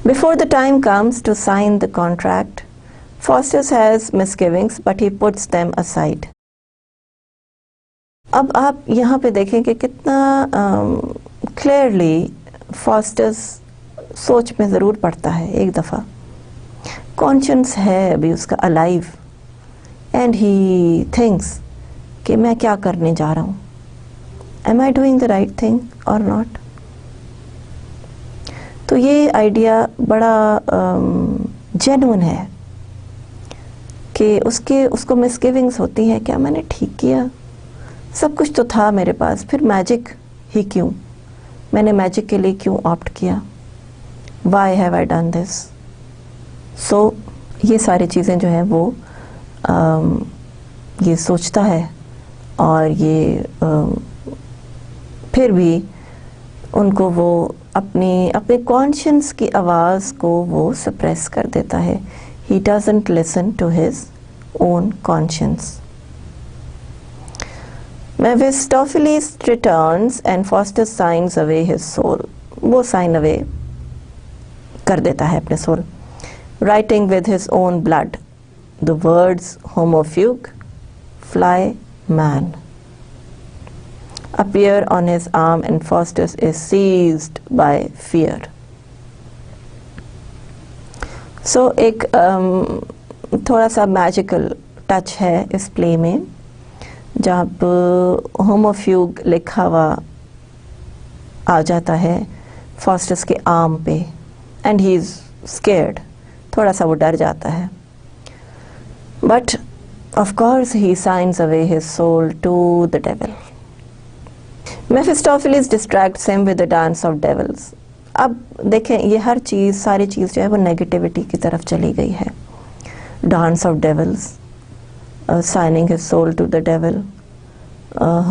Before the time comes to sign the contract, Faustus has misgivings but he puts them aside. اب آپ یہاں پہ دیکھیں کہ کتنا clearly فاسٹس سوچ میں ضرور پڑتا ہے ایک دفعہ. کانشنس ہے ابھی اس کا الائیو, اینڈ ہی تھنکس کہ میں کیا کرنے جا رہا ہوں, am I doing the right thing اور ناٹ. تو یہ آئیڈیا بڑا جینون ہے کہ اس کو مس گیونگس ہوتی ہیں, کیا میں نے ٹھیک کیا, سب کچھ تو تھا میرے پاس, پھر میجک ہی کیوں, میں نے میجک کے لیے کیوں آپٹ کیا, why have I done this. So یہ ساری چیزیں جو ہیں وہ یہ سوچتا ہے, اور یہ پھر بھی ان کو وہ اپنے کانشنس کی آواز کو وہ سپریس کر دیتا ہے. He doesn't listen to his own conscience. Mephistopheles returns and Faustus signs away his soul. وہ sign away کر دیتا ہے اپنے soul. Writing with his own blood the words homofuge, fly man, appear on his arm, and Faustus is seized by fear. سو ایک تھوڑا سا magical touch ہے اس پلے میں, جب ہوموفیوگ لکھا ہوا آ جاتا ہے فاسٹس کے آرم پہ, اینڈ ہی از اسکیئرڈ, تھوڑا سا وہ ڈر جاتا ہے, but of course he signs away his soul to the devil. Mephistopheles distracts him with the dance of devils. اب دیکھیں یہ ہر چیز, ساری چیز جو ہے وہ نیگیٹیوٹی کی طرف چلی گئی ہے. Dance of devils, signing his soul to the devil,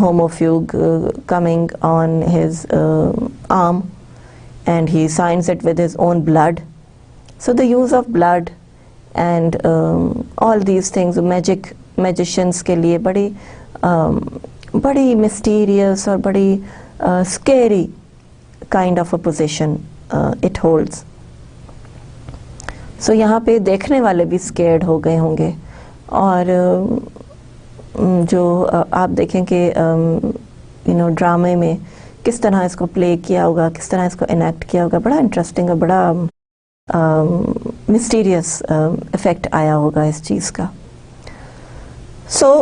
homo fuge coming on his arm, and he signs it with his own blood. So the use of blood and all these things magicians کے لیے بڑی mysterious اور بڑی scary kind of a position it holds. So یہاں پہ دیکھنے والے بھی scared ہو گئے ہوں گے, اور جو آپ دیکھیں کہ ڈرامے میں کس طرح اس کو پلے کیا ہوگا, کس طرح اس کو انیکٹ کیا ہوگا, بڑا انٹرسٹنگ اور بڑا مسٹیریس افیکٹ آیا ہوگا اس چیز کا. سو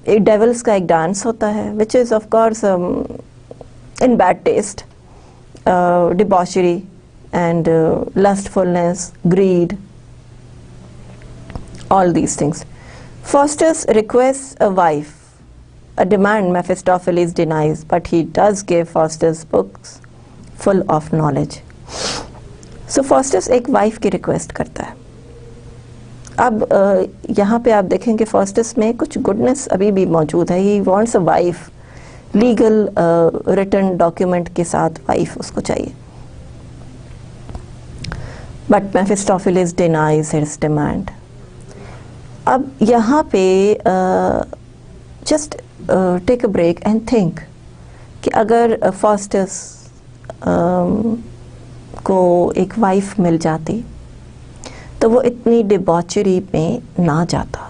ایک ڈیولس کا ایک ڈانس ہوتا ہے which is of course in bad taste, debauchery and lustfulness, greed, all these things. Faustus requests a wife, a demand Mephistopheles denies, but he does give Faustus books full of knowledge. So Faustus ایک wife کی request کرتا ہے. اب یہاں پہ آپ دیکھیں کہ فاسٹس میں کچھ گڈنس ابھی بھی موجود ہے. He wants a wife, legal return document کے ساتھ وائف اس کو چاہیے, بٹ میفسٹوفیلس ڈینائز ہز ڈیمانڈ. اب یہاں پہ just take a break and think کہ اگر فاسٹس کو ایک وائف مل جاتی تو وہ اتنی ڈیباچری میں نہ جاتا,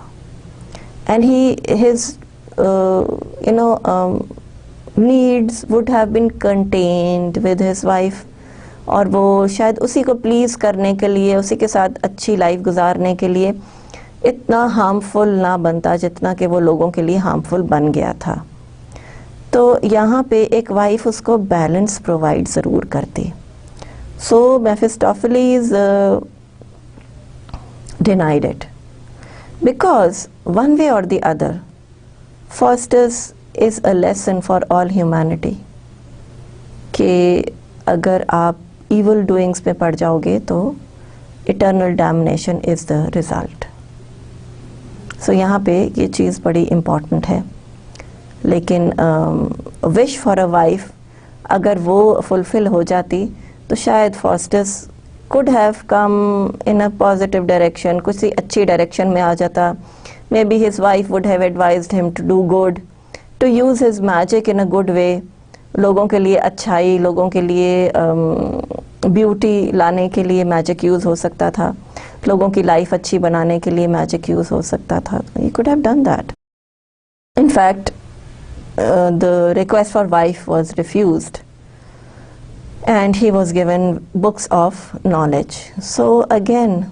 and his needs would have been contained with his wife, اور وہ شاید اسی کو پلیز کرنے کے لیے, اسی کے ساتھ اچھی لائف گزارنے کے لیے اتنا ہارمفل نہ بنتا جتنا کہ وہ لوگوں کے لیے ہارمفل بن گیا تھا. تو یہاں پہ ایک وائف اس کو بیلنس پرووائڈ ضرور کرتی. سو میفسٹوفیلس denied it because one way or the other Faustus is a lesson for all humanity کہ اگر آپ ایول ڈوئنگس میں پڑ جاؤ گے تو eternal damnation is the result. سو یہاں پہ یہ چیز بڑی امپورٹنٹ ہے. لیکن wish for a wife اگر وہ فلفل ہو جاتی تو شاید فاسٹس could have come in a positive direction, کسی اچھی ڈائریکشن میں آ جاتا. Maybe his wife would have advised him to do good, to use his magic in a good way, لوگوں کے لیے اچھائی, لوگوں کے لیے بیوٹی لانے کے لیے میجک یوز ہو سکتا تھا, لوگوں کی لائف اچھی بنانے کے لیے میجک یوز ہو سکتا تھا. He could have done that. In fact, the request for wife was refused, and he was given books of knowledge. So again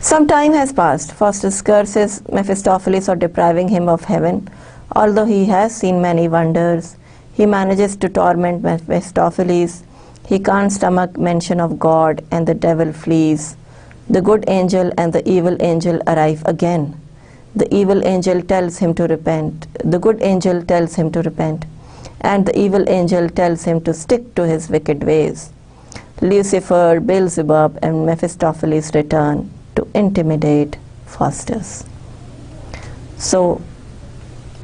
Some time has passed. Faustus curses Mephistopheles for depriving him of heaven. Although he has seen many wonders, he manages to torment Mephistopheles. He can't stomach mention of God, and the devil flees. The good angel and the evil angel arrive again. The evil angel tells him to repent. The good angel tells him to repent, and the evil angel tells him to stick to his wicked ways. Lucifer, Beelzebub, and Mephistopheles return to intimidate Faustus. So,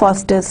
Faustus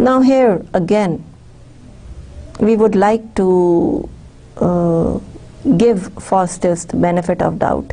Now here again we would like to give Faustus the benefit of doubt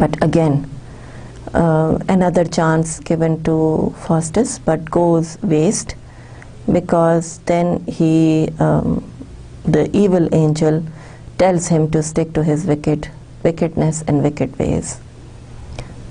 But again, another chance given to Faustus, but goes waste, because then the evil angel tells him to stick to his wickedness and wicked ways.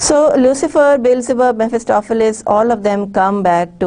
So Lucifer, Beelzebub, Mephistopheles, all of them come back to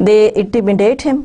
They intimidate him.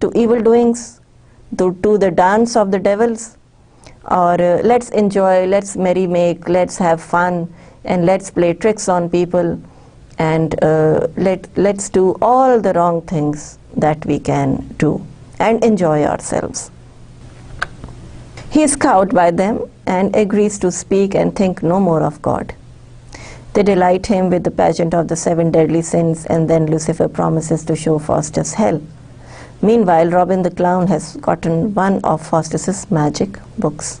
to evil doings, to the dance of the devils, or let's enjoy, let's merry make, let's have fun, and let's play tricks on people, and let's do all the wrong things that we can do and enjoy ourselves. He is cowed by them and agrees to speak and think no more of God. They delight him with the pageant of the 7 deadly sins, and then Lucifer promises to show Faustus hell. Meanwhile, Robin the Clown has gotten one of Faustus's magic books.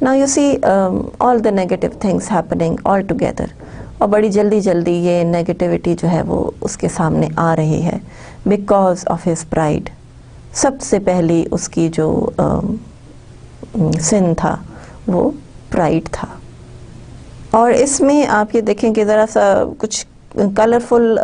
Now you see all the negative things happening all together. اور بڑی جلدی جلدی یہ negativity جو ہے وہ اس کے سامنے آ رہی ہے بیکاز آف ہز پرائڈ. سب سے پہلی اس کی جو سن تھا وہ پرائڈ تھا. اور اس میں آپ یہ دیکھیں کہ ذرا سا کچھ کلرفل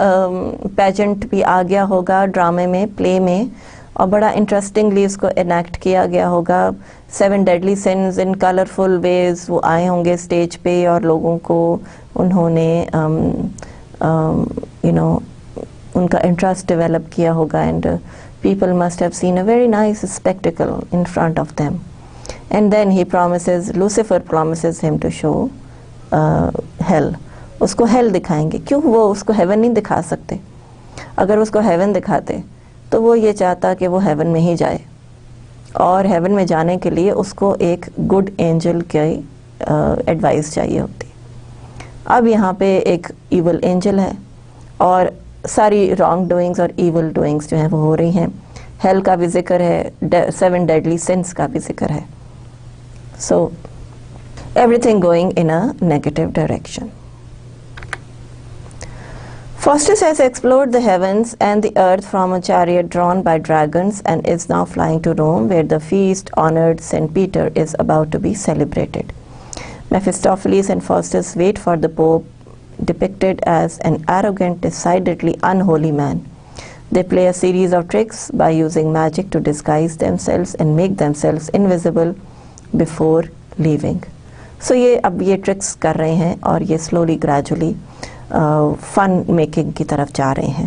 پیجنٹ بھی آ گیا ہوگا ڈرامے میں، پلے میں، اور بڑا انٹرسٹنگلی اس کو انیکٹ کیا گیا ہوگا. 7 ڈیڈلی سنز ان کلرفل ویز وہ آئے ہوں گے اسٹیج پہ، اور لوگوں کو انہوں نے ان کا انٹرسٹ ڈیولپ کیا ہوگا. And people must have seen a very nice spectacle in front of them. And then Lucifer promises him to show hell. اس کو hell دکھائیں گے. کیوں وہ اس کو heaven نہیں دکھا سکتے؟ اگر اس کو heaven دکھاتے تو وہ یہ چاہتا کہ وہ heaven میں ہی جائے، اور heaven میں جانے کے لیے اس کو ایک good angel کی ایڈوائس چاہیے ہوتی. اب یہاں پہ ایک evil angel ہے، اور ساری رانگ ڈوئنگز اور ایول ڈوئنگز جو ہیں وہ ہو رہی ہیں. ہیل کا بھی ذکر ہے، 7 ڈیڈلی سنس کا بھی ذکر ہے. So every thing going in a negative direction. Faustus has explored the heavens and the earth from a chariot drawn by dragons and is now flying to Rome, where the feast honored St. Peter is about to be celebrated. Mephistopheles and Faustus wait for the Pope, depicted as an arrogant, decidedly unholy man. They play a series of tricks by using magic to disguise themselves and make themselves invisible before leaving. So یہ tricks کر رہے ہیں، اور یہ slowly gradually fun making کی طرف جا رہے ہیں.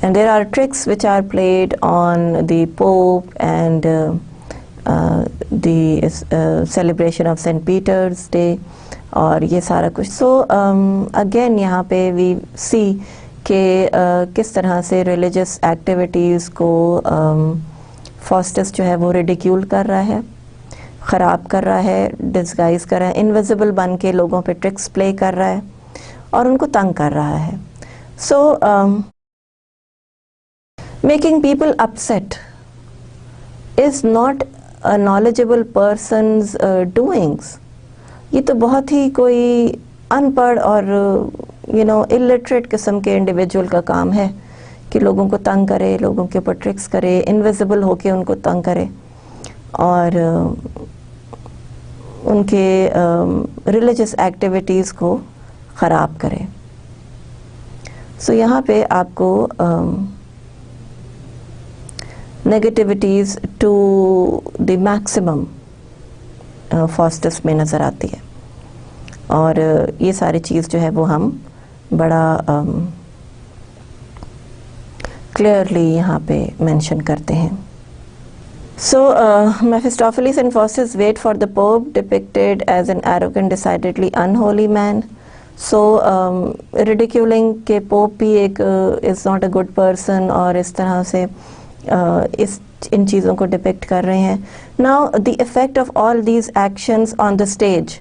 And there are tricks which are played on the Pope and the celebration of St. Peter's Day, اور یہ سارا کچھ. سو اگین یہاں پہ وی سی کہ کس طرح سے ریلیجس ایکٹیویٹیز کو فاسٹس جو ہے وہ ریڈیکیول کر رہا ہے، خراب کر رہا ہے، ڈسگائز کر رہا ہے، انویزیبل بن کے لوگوں پہ ٹرکس پلے کر رہا ہے اور ان کو تنگ کر رہا ہے. So making people upset is not a knowledgeable persons doings. یہ تو بہت ہی کوئی ان پڑھ اور الٹریٹ قسم کے انڈیویجول کا کام ہے کہ لوگوں کو تنگ کرے، لوگوں کے اوپر ٹرکس کرے، انویزیبل ہو کے ان کو تنگ کرے اور ان کے ریلیجس ایکٹیویٹیز کو خراب کرے. سو یہاں پہ آپ کو نیگیٹیوٹیز ٹو دی میکسیمم فاسٹس میں نظر آتی ہے، اور یہ ساری چیز جو ہے وہ ہم بڑا کلیئرلی یہاں پہ مینشن کرتے ہیں. So Mephistopheles and Faustus wait for the Pope, depicted as an arrogant, decidedly unholy man. So ridiculing کہ Pope بھی ایک is not a good person، اور اس طرح سے ان چیزوں کو ڈپکٹ کر رہے ہیں. Now the effect of all these actions on the stage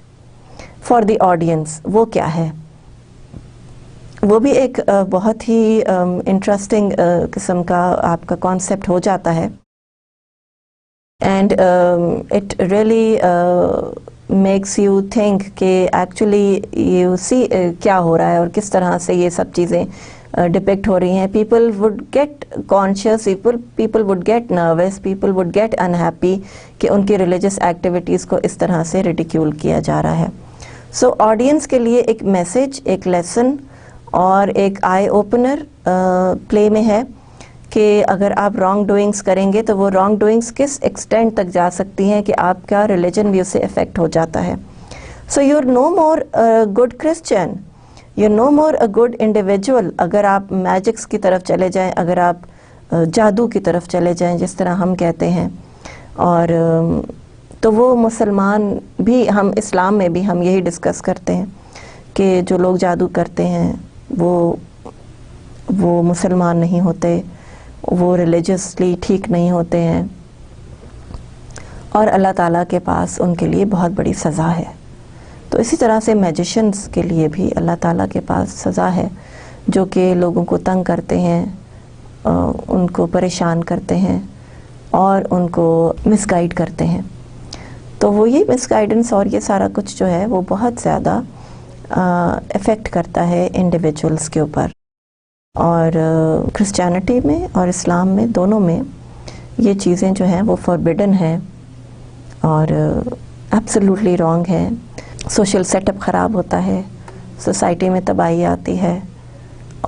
for the audience وہ کیا ہے؟ وہ بھی ایک بہت ہی انٹرسٹنگ قسم کا آپ کا کانسیپٹ ہو جاتا ہے. And it really makes you think کہ ایکچولی یو سی کیا ہو رہا ہے اور کس طرح سے یہ سب چیزیں ڈپکٹ ہو رہی ہیں. People would get conscious, people would get nervous, people would get unhappy کہ ان کی ریلیجس ایکٹیویٹیز کو اس طرح سے ریڈیکیول کیا جا رہا ہے. سو آڈینس کے لیے ایک میسج، ایک لیسن اور ایک آئی اوپنر پلے میں ہے کہ اگر آپ رانگ ڈوئنگس کریں گے تو وہ رانگ ڈوئنگس کس ایکسٹینٹ تک جا سکتی ہیں کہ آپ کا ریلیجن بھی اس سے افیکٹ ہو جاتا ہے. So you are no more good Christian, you no more a good individual اگر آپ میجکس کی طرف چلے جائیں، اگر آپ جادو کی طرف چلے جائیں جس طرح ہم کہتے ہیں. اور تو وہ مسلمان بھی، ہم اسلام میں بھی ہم یہی ڈسکس کرتے ہیں کہ جو لوگ جادو کرتے ہیں وہ مسلمان نہیں ہوتے، وہ ریلیجسلی ٹھیک نہیں ہوتے ہیں، اور اللہ تعالیٰ کے پاس ان کے لیے بہت بڑی سزا ہے. تو اسی طرح سے میجیشنز کے لیے بھی اللہ تعالیٰ کے پاس سزا ہے، جو کہ لوگوں کو تنگ کرتے ہیں، ان کو پریشان کرتے ہیں اور ان کو مس گائیڈ کرتے ہیں. تو وہ یہ مس گائیڈنس اور یہ سارا کچھ جو ہے وہ بہت زیادہ افیکٹ کرتا ہے انڈیویجولس کے اوپر. اور کرسچینٹی میں اور اسلام میں دونوں میں یہ چیزیں جو ہیں وہ فوربڈن ہیں اور ایبسلیوٹلی رانگ ہیں. سوشل سیٹ اپ خراب ہوتا ہے, سوسائٹی میں تباہی آتی ہے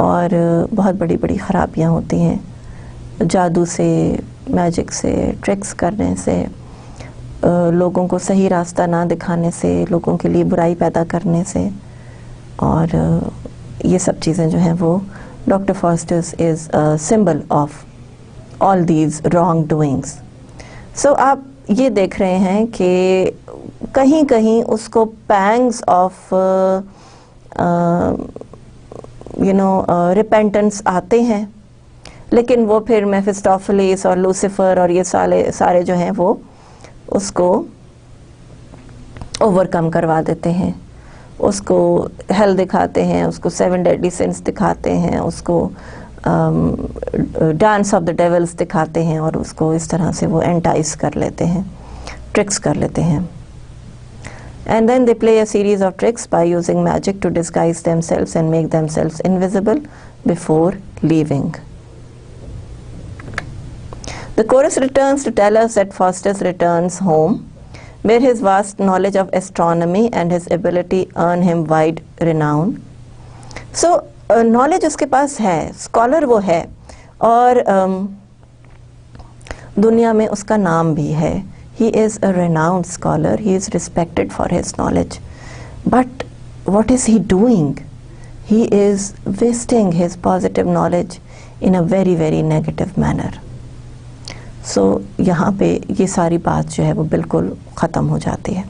اور بہت بڑی بڑی خرابیاں ہوتی ہیں جادو سے, میجک سے, ٹرکس کرنے سے, لوگوں کو صحیح راستہ نہ دکھانے سے, لوگوں کے لیے برائی پیدا کرنے سے. اور یہ سب چیزیں جو ہیں وہ doctor Faustus is a symbol of all these wrongdoings. So آپ یہ دیکھ رہے ہیں کہ کہیں کہیں اس کو پینگز آف ریپینٹنس آتے ہیں, لیکن وہ پھر میفسٹوفیلیس اور لوسیفر اور یہ سارے جو ہیں وہ اس کو اوور کم کروا دیتے ہیں, اس کو ہیل دکھاتے ہیں, اس کو 7 ڈیڈلی سنس دکھاتے ہیں, اس کو ڈانس آف دا ڈیولز دکھاتے ہیں اور اس کو اس طرح سے وہ انٹائز کر لیتے ہیں, ٹرکس کر لیتے ہیں. And then they play a series of tricks by using magic to disguise themselves and make themselves invisible before leaving. The chorus returns to tell us that Faustus returns home, where his vast knowledge of astronomy and his ability earn him wide renown. So, knowledge اس کے پاس ہے, scholar وہ ہے اور دنیا میں اس کا نام بھی ہے. He is a renowned scholar, he is respected for his knowledge. But what is he doing? He is wasting his positive knowledge in a very, very negative manner. So, یہاں پہ یہ ساری بات جو ہے وہ بالکل ختم ہو جاتی ہے.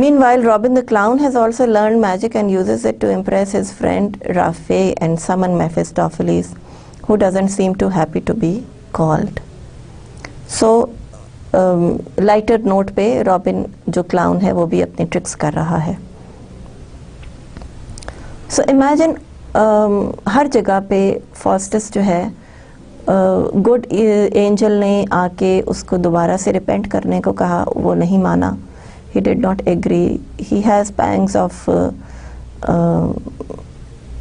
Meanwhile, Robin the Clown has also learned magic and uses it to impress his friend Raphae and summon Mephistopheles, who doesn't seem too happy to be called. So, lighter note پہ رابن جو clown ہے وہ بھی اپنی tricks کر رہا ہے. So imagine ہر جگہ پہ فاسٹس جو ہے گڈ اینجل نے آ کے اس کو دوبارہ سے ریپینٹ کرنے کو کہا, وہ نہیں مانا. He did not agree. He has pangs of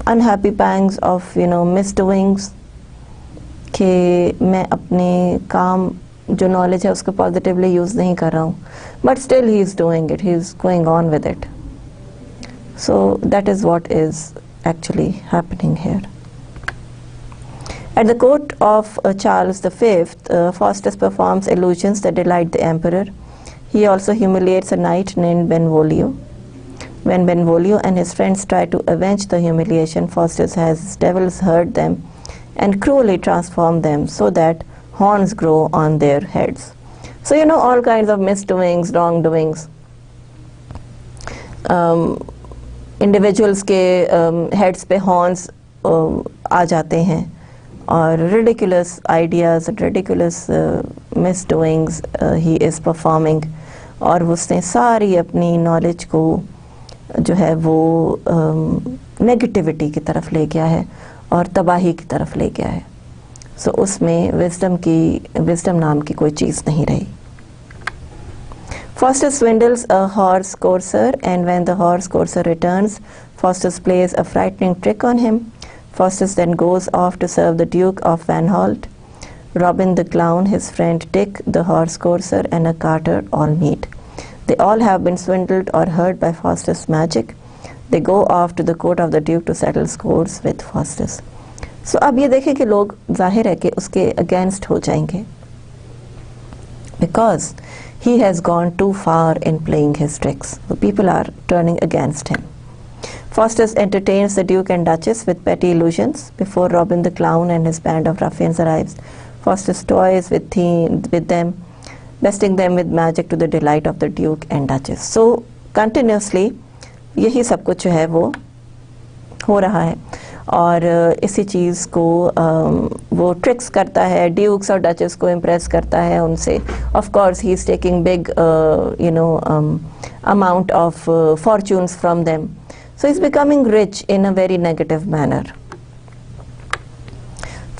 unhappy pangs of misdoings کہ میں اپنے کام جو نالج ہے اس کو پازیٹیولی یوز نہیں کر رہا ہوں, but still he is doing it, he is going on with it. So that is what is actually happening here. At the court of Charles V, Faustus performs illusions that delight the emperor. He also humiliates a knight named Benvolio. When Benvolio and his friends try to avenge the humiliation, Faustus has his devils hurt them and cruelly transform them so that horns grow on their heads. So all kinds of misdoings, wrongdoings. Individuals کے heads پہ horns آ جاتے ہیں اور ridiculous ideas, ridiculous misdoings he is performing, اور اس نے ساری اپنی knowledge کو جو ہے وہ negativity کی طرف لے گیا ہے اور تباہی کی طرف لے گیا ہے. سو اس میں وزڈم نام کی کوئی چیز نہیں رہی. Faustus swindles a horse courser, and when the horse courser returns, Faustus plays a frightening trick on him. Faustus then goes off to serve the Duke of Van Holt. Robin the Clown, his friend Dick, the horse courser, and a carter all meet. They all have been swindled or hurt by Faustus' magic. They go off to the court of the Duke to settle scores with Faustus. So اب یہ دیکھیں کہ لوگ ظاہر ہے کہ اس کے against ہو جائیں گے, because he has gone too far in playing his tricks. The people are turning against him. Faustus entertains the Duke and Duchess with petty illusions. Before Robin the Clown and his band of ruffians arrives, Faustus toys with them, besting them with magic to the delight of the Duke and Duchess. So continuously یہی سب کچھ جو ہے وہ ہو رہا ہے, اور اسی چیز کو وہ ٹرکس کرتا ہے, ڈیوکس اور ڈچز کو امپریس کرتا ہے ان سے. Of course he is taking big amount of fortunes from them. So is becoming rich in a very negative manner.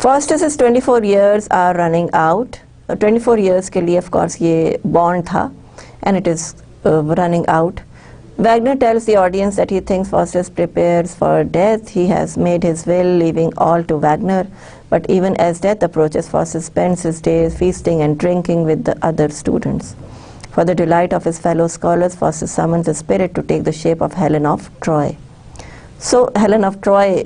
Faustus' 24 years are running out. 24 years کے لیے آف کورس یہ بانڈ تھا, and it is running out. Wagner tells the audience that he thinks Faustus prepares for death. He has made his will, leaving all to Wagner. But even as death approaches, Faustus spends his days feasting and drinking with the other students. For the delight of his fellow scholars, Faustus summons a spirit to take the shape of Helen of Troy. So Helen of Troy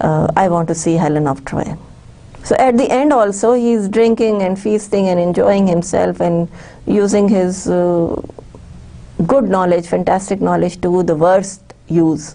I want to see Helen of Troy. So at the end also he is drinking and feasting and enjoying himself and using his good knowledge, fantastic knowledge to the worst use.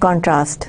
contrast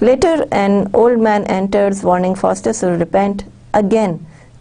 Later an old man enters warning Faustus to repent again.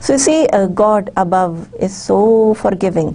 So you see God above is so forgiving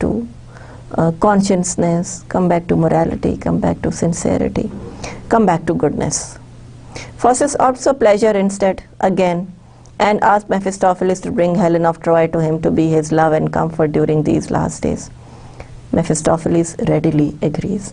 to consciousness, come back to morality, come back to sincerity, come back to goodness. Faustus opts for pleasure instead again and asks Mephistopheles to bring Helen of Troy to him to be his love and comfort during these last days. Mephistopheles readily agrees.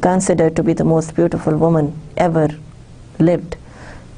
considered to be the most beautiful woman ever lived,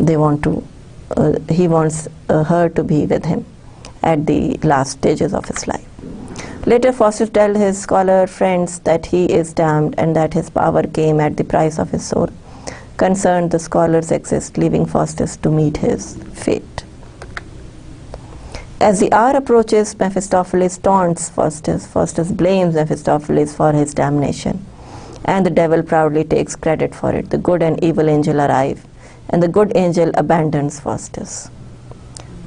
they want to he wants her to be with him at the last stages of his life. Later Faustus tells his scholar friends that he is damned and that his power came at the price of his soul. Concerned, the scholars exist, leaving Faustus to meet his fate. As the hour approaches, Mephistopheles taunts Faustus. Faustus blames Mephistopheles for his damnation, and the devil proudly takes credit for it. The good and evil angel arrive, and the good angel abandons Faustus.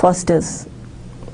Faustus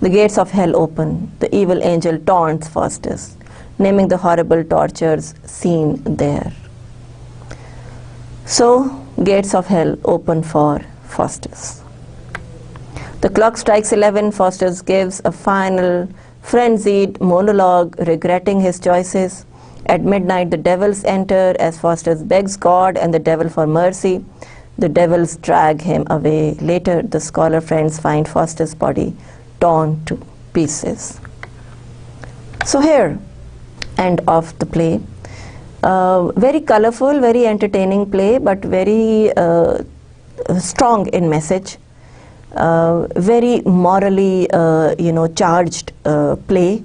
The gates of hell open. The evil angel taunts Faustus, naming the horrible tortures seen there. So, gates of hell open for Faustus. The clock strikes 11. Faustus gives a final frenzied monologue regretting his choices. At midnight, the devils enter as Faustus begs God and the devil for mercy. The devils drag him away. Later, the scholar friends find Faustus' body torn to pieces. So here, end of the play. Very colorful, very entertaining play, but very strong in message. Very morally, charged play,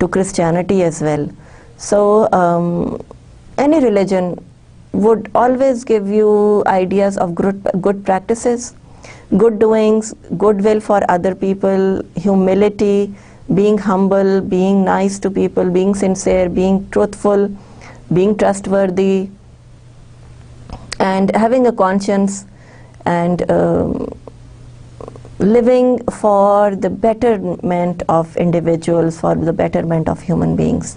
to Christianity as well. So any religion would always give you ideas of good practices, good doings, goodwill for other people, humility, being humble, being nice to people, being sincere, being truthful, being trustworthy, and having a conscience, and living for the betterment of individuals, for the betterment of human beings.